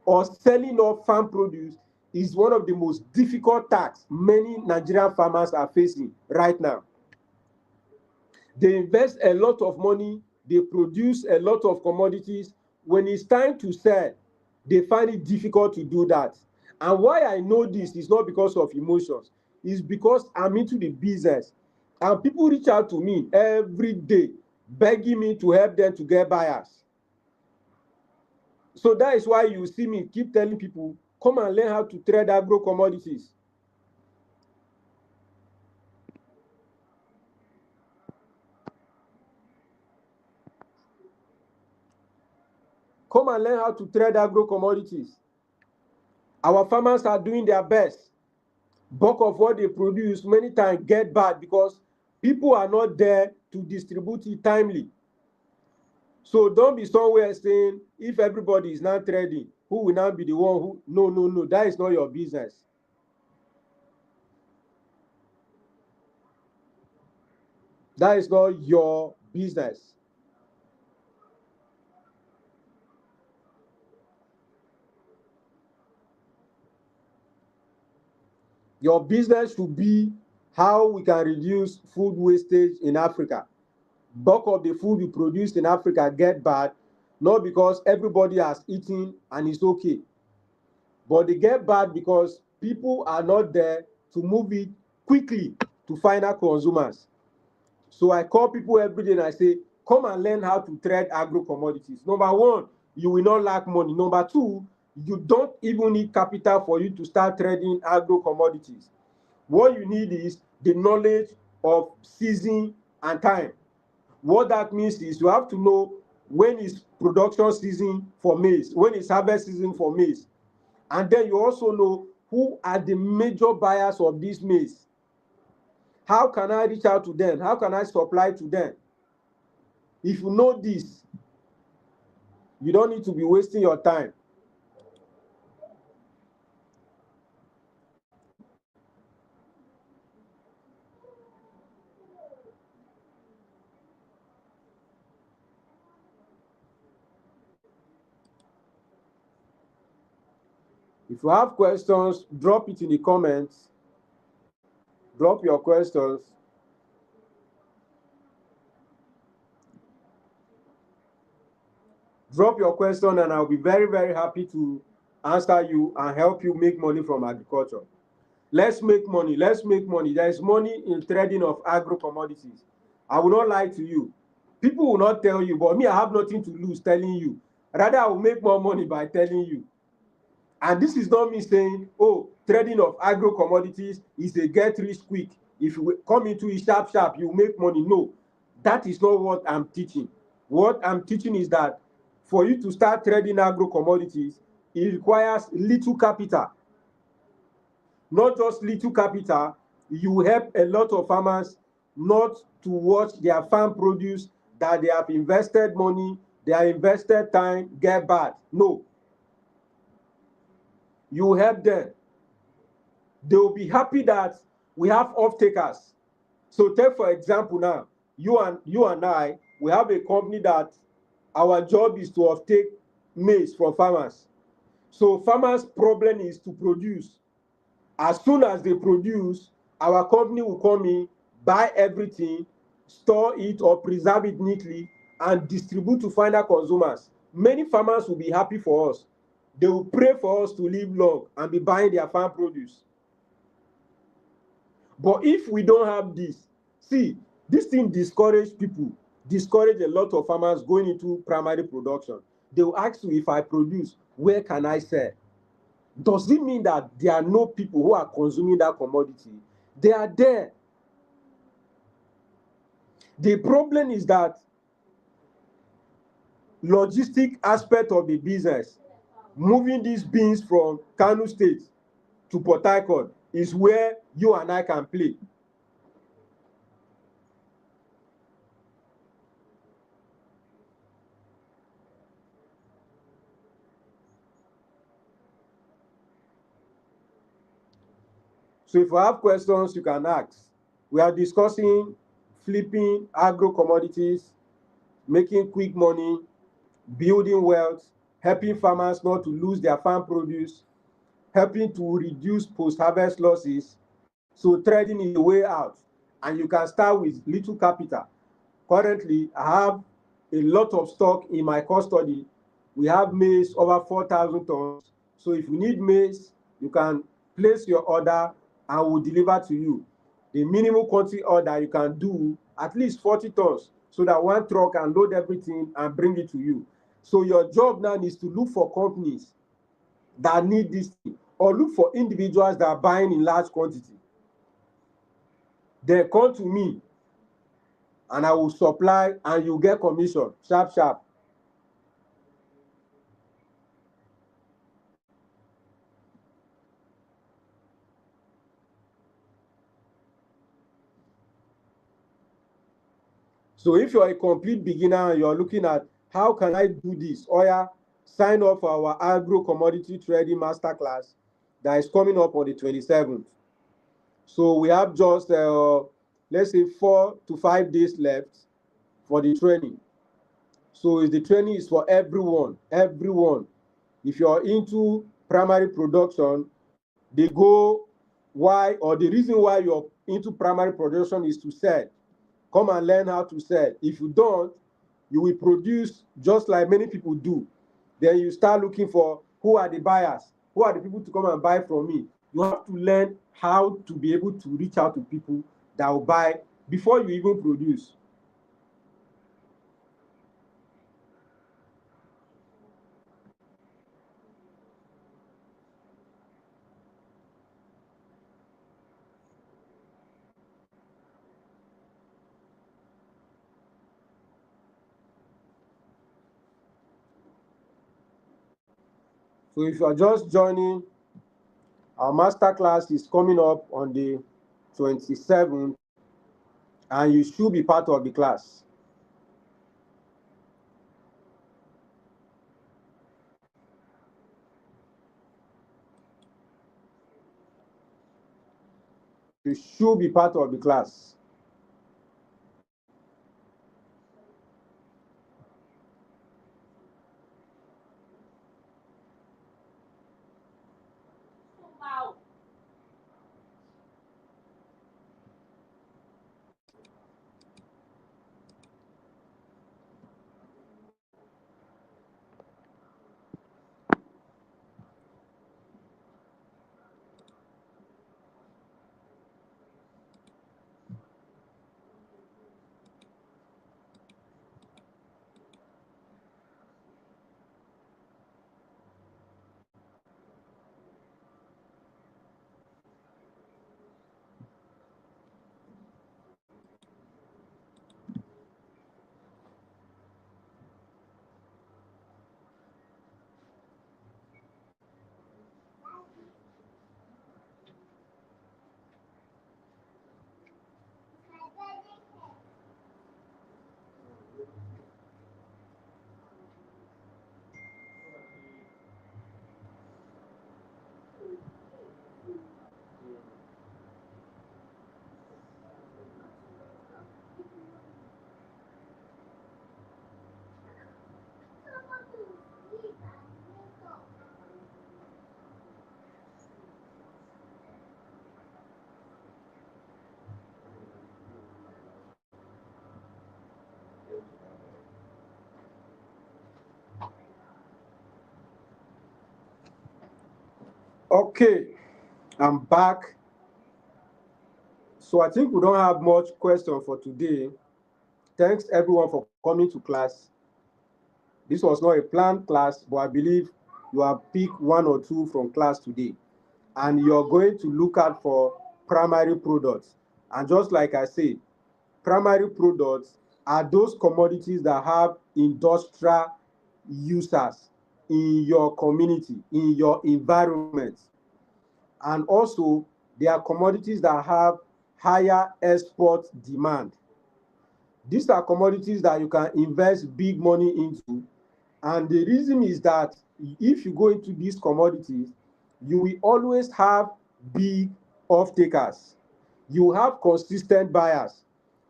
or selling of farm produce is one of the most difficult tasks many Nigerian farmers are facing right now. They invest a lot of money, they produce a lot of commodities. When it's time to sell, they find it difficult to do that. And why I know this is not because of emotions, it's because I'm into the business. And people reach out to me every day, begging me to help them to get buyers. So that is why you see me keep telling people, come and learn how to trade agro commodities. Come and learn how to trade agro commodities. Our farmers are doing their best. Bulk of what they produce many times get bad because people are not there to distribute it timely. So don't be somewhere saying, if everybody is not trading, who will now be the one who? No, no, no, that is not your business. That is not your business. Your business should be how we can reduce food wastage in Africa. Bulk of the food we produce in Africa get bad, not because everybody has eaten and it's okay, but they get bad because people are not there to move it quickly to final consumers. So I call people every day and I say, come and learn how to trade agro commodities. Number one, you will not lack money. Number two, you don't even need capital for you to start trading agro commodities. What you need is the knowledge of season and time. What that means is you have to know when is production season for maize, when is harvest season for maize. And then you also know who are the major buyers of this maize. How can I reach out to them? How can I supply to them? If you know this, you don't need to be wasting your time. If you have questions, drop it in the comments. Drop your questions. Drop your question and I'll be very, very happy to answer you and help you make money from agriculture. Let's make money. Let's make money. There is money in trading of agro commodities. I will not lie to you. People will not tell you, but me, I have nothing to lose telling you. Rather, I will make more money by telling you. And this is not me saying, oh, trading of agro commodities is a get rich quick. If you come into it sharp, sharp, you make money. No, that is not what I'm teaching. What I'm teaching is that for you to start trading agro commodities, it requires little capital. Not just little capital, you help a lot of farmers not to watch their farm produce that they have invested money, they have invested time, get bad. No, you help them. They will be happy that we have off-takers. So take for example now, you and I, we have a company that our job is to off-take maize from farmers. So farmers' problem is to produce. As soon as they produce, our company will come in, buy everything, store it or preserve it neatly, and distribute to final consumers. Many farmers will be happy for us. They will pray for us to live long and be buying their farm produce. But if we don't have this, see, this thing discourage people, discourage a lot of farmers going into primary production. They will ask you, if I produce, where can I sell? Does it mean that there are no people who are consuming that commodity? They are there. The problem is that logistic aspect of the business, moving these beans from Kano State to Port Harcourt, is where you and I can play. So if you have questions, you can ask. We are discussing flipping agro commodities, making quick money, building wealth, helping farmers not to lose their farm produce, helping to reduce post-harvest losses. So trading is the way out, and you can start with little capital. Currently, I have a lot of stock in my custody. We have maize over 4,000 tons. So if you need maize, you can place your order and we'll deliver to you. The minimum quantity order you can do at least 40 tons so that one truck can load everything and bring it to you. So your job now is to look for companies that need this thing, or look for individuals that are buying in large quantity. Then come to me and I will supply and you get commission sharp sharp. So if you're a complete beginner and you're looking at how can I do this, Oya, sign up for our Agro Commodity Trading Masterclass that is coming up on the 27th. So we have just, let's say, 4 to 5 days left for the training. So the training is for everyone, everyone. If you're into primary production, they go why, or the reason why you're into primary production is to sell. Come and learn how to sell. If you don't, you will produce just like many people do. Then you start looking for who are the buyers, who are the people to come and buy from me. You have to learn how to be able to reach out to people that will buy before you even produce. So if you are just joining, our master class is coming up on the 27th, and you should be part of the class. You should be part of the class. Okay, I'm back. So I think we don't have much question for today. Thanks everyone for coming to class. This was not a planned class, but I believe you have picked one or two from class today. And you're going to look out for primary products. And just like I said, primary products are those commodities that have industrial users in your community, in your environment. And also, they are commodities that have higher export demand. These are commodities that you can invest big money into. And the reason is that if you go into these commodities, you will always have big off-takers. You have consistent buyers.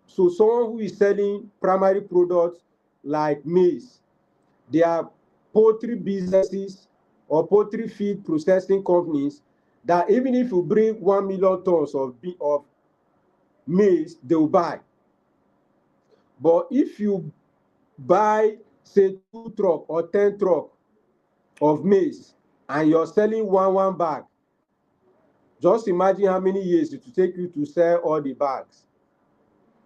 So someone who is selling primary products like maize, there are poultry businesses or poultry feed processing companies that even if you bring 1 million tons of maize, they will buy. But if you buy, say, 2 truck or 10 truck of maize and you're selling one bag, just imagine how many years it will take you to sell all the bags.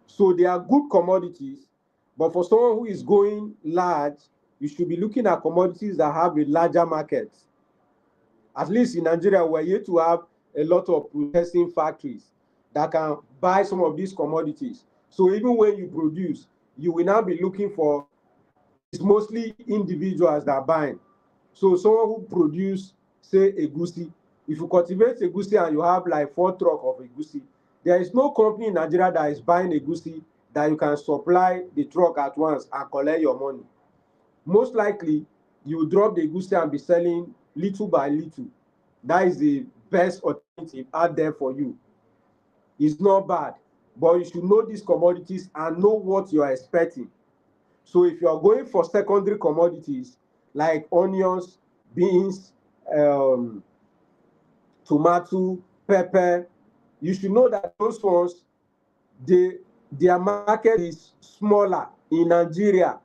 So they are good commodities, but for someone who is going large, you should be looking at commodities that have a larger market. At least in Nigeria, we're yet to have a lot of processing factories that can buy some of these commodities. So even when you produce, you will now be looking for, it's mostly individuals that are buying. So someone who produce, say, egusi, if you cultivate egusi and you have like 4 truck of egusi, there is no company in Nigeria that is buying egusi that you can supply the truck at once and collect your money. Most likely, you drop the egusi and be selling little by little. That is the best alternative out there for you. It's not bad, but you should know these commodities and know what you are expecting. So if you are going for secondary commodities like onions, beans, tomato, pepper, you should know that those ones, their market is smaller in Nigeria.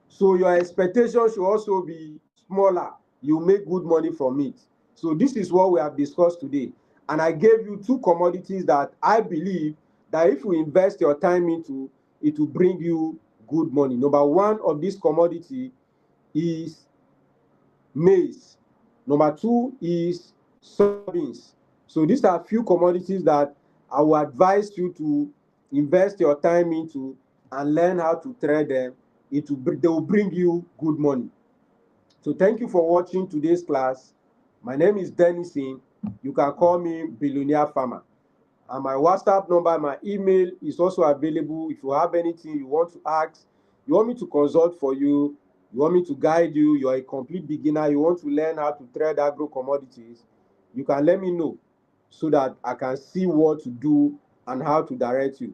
So your expectation should also be smaller. You make good money from it. So this is what we have discussed today. And I gave you 2 commodities that I believe that if you invest your time into, it will bring you good money. Number 1 of this commodity is maize. Number 2 is soybeans. So these are few commodities that I will advise you to invest your time into and learn how to trade them. They will bring you good money. So thank you for watching today's class. My name is Denison. You can call me Billionaire Farmer. And my WhatsApp number, my email is also available. If you have anything you want to ask, you want me to consult for you, you want me to guide you, you're a complete beginner, you want to learn how to trade agro commodities, you can let me know so that I can see what to do and how to direct you.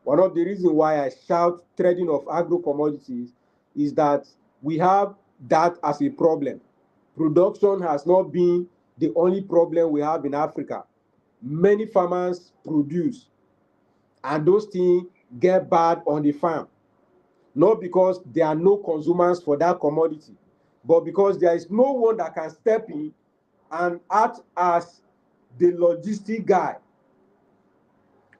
One of the reasons why I shout trading of agro commodities is that we have that as a problem. Production has not been the only problem we have in Africa. Many farmers produce and those things get bad on the farm, not because there are no consumers for that commodity, but because there is no one that can step in and act as the logistic guy.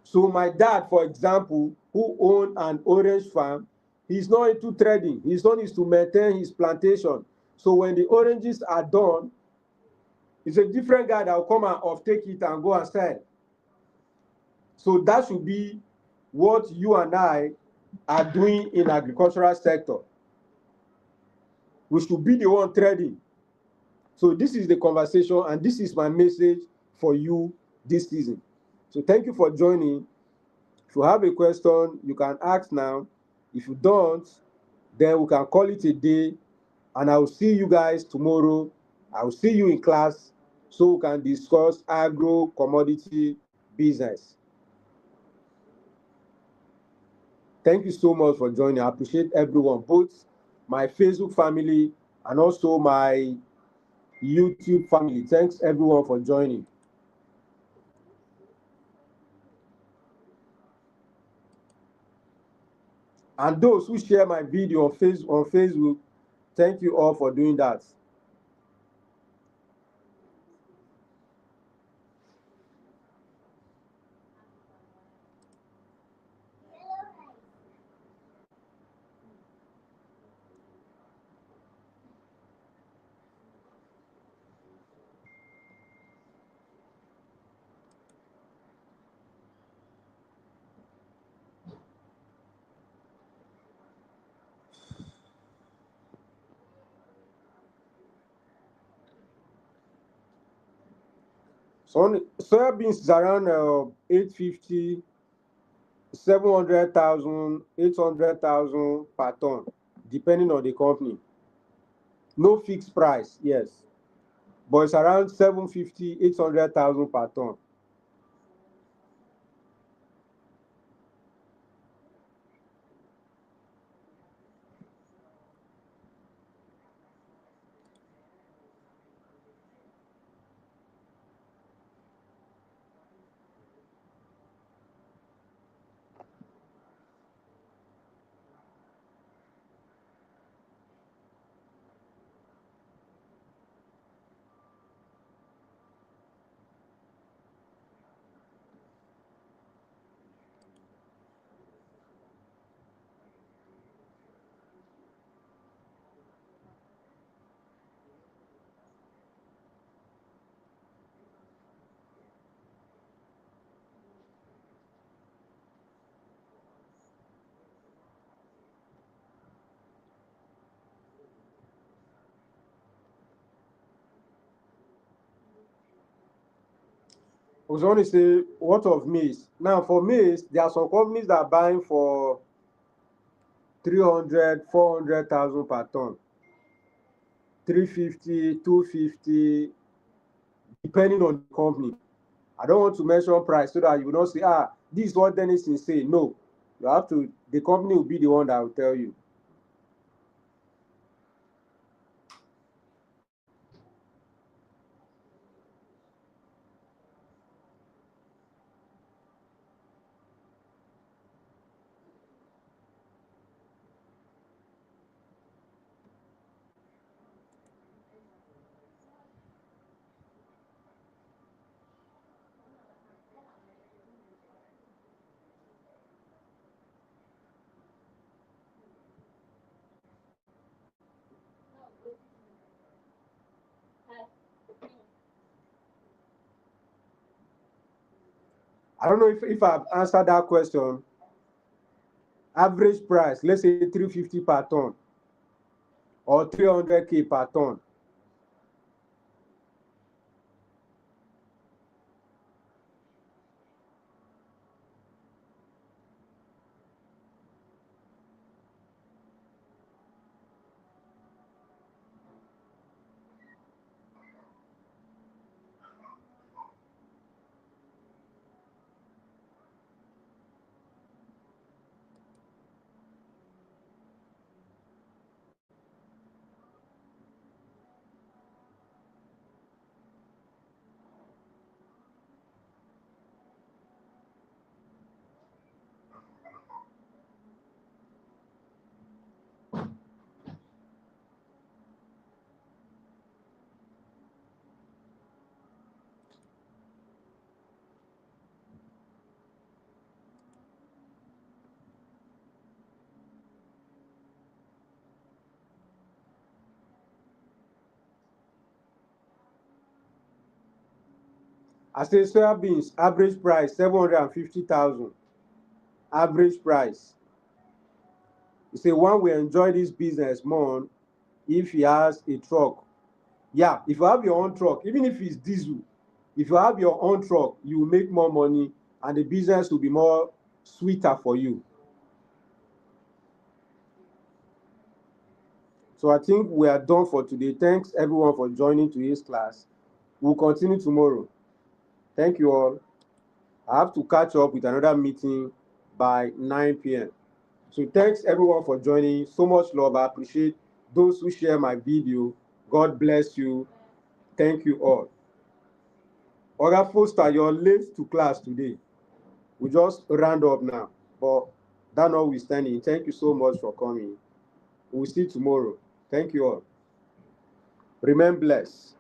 So my dad, for example, who owned an orange farm, he's not into trading. His son is to maintain his plantation. So when the oranges are done, it's a different guy that will come and off-take it and go and sell. So that should be what you and I are doing in agricultural sector. We should be the one trading. So this is the conversation and this is my message for you this season. So thank you for joining. If you have a question, you can ask now. If you don't, then we can call it a day and I will see you guys tomorrow. I will see you in class so we can discuss agro commodity business. Thank you so much for joining. I appreciate everyone, both my Facebook family and also my YouTube family. Thanks everyone for joining. And those who share my video on Facebook, thank you all for doing that. So soybeans is around 850, 700,000, 800,000 per ton, depending on the company. No fixed price, yes. but it's around 750, 800,000 per ton. I was going to say, what of maize? Now, for maize, there are some companies that are buying for 300, 400,000 per ton, 350, 250, depending on the company. I don't want to mention price so that you will not say, this is what Dennis is saying. No, you have to, the company will be the one that will tell you. I don't know if I've answered that question. Average price, let's say 350 per ton or 300K per ton. I say soybeans, average price 750,000. Average price. You say one will enjoy this business more if he has a truck. Yeah, if you have your own truck, even if it's diesel, if you have your own truck, you will make more money and the business will be more sweeter for you. So I think we are done for today. Thanks everyone for joining today's class. We'll continue tomorrow. Thank you all. I have to catch up with another meeting by 9 p.m. So thanks everyone for joining. So much love. I appreciate those who share my video. God bless you. Thank you all. Oga Foster, you're late to class today. We just round up now. But that notwithstanding, thank you so much for coming. We'll see you tomorrow. Thank you all. Remain blessed.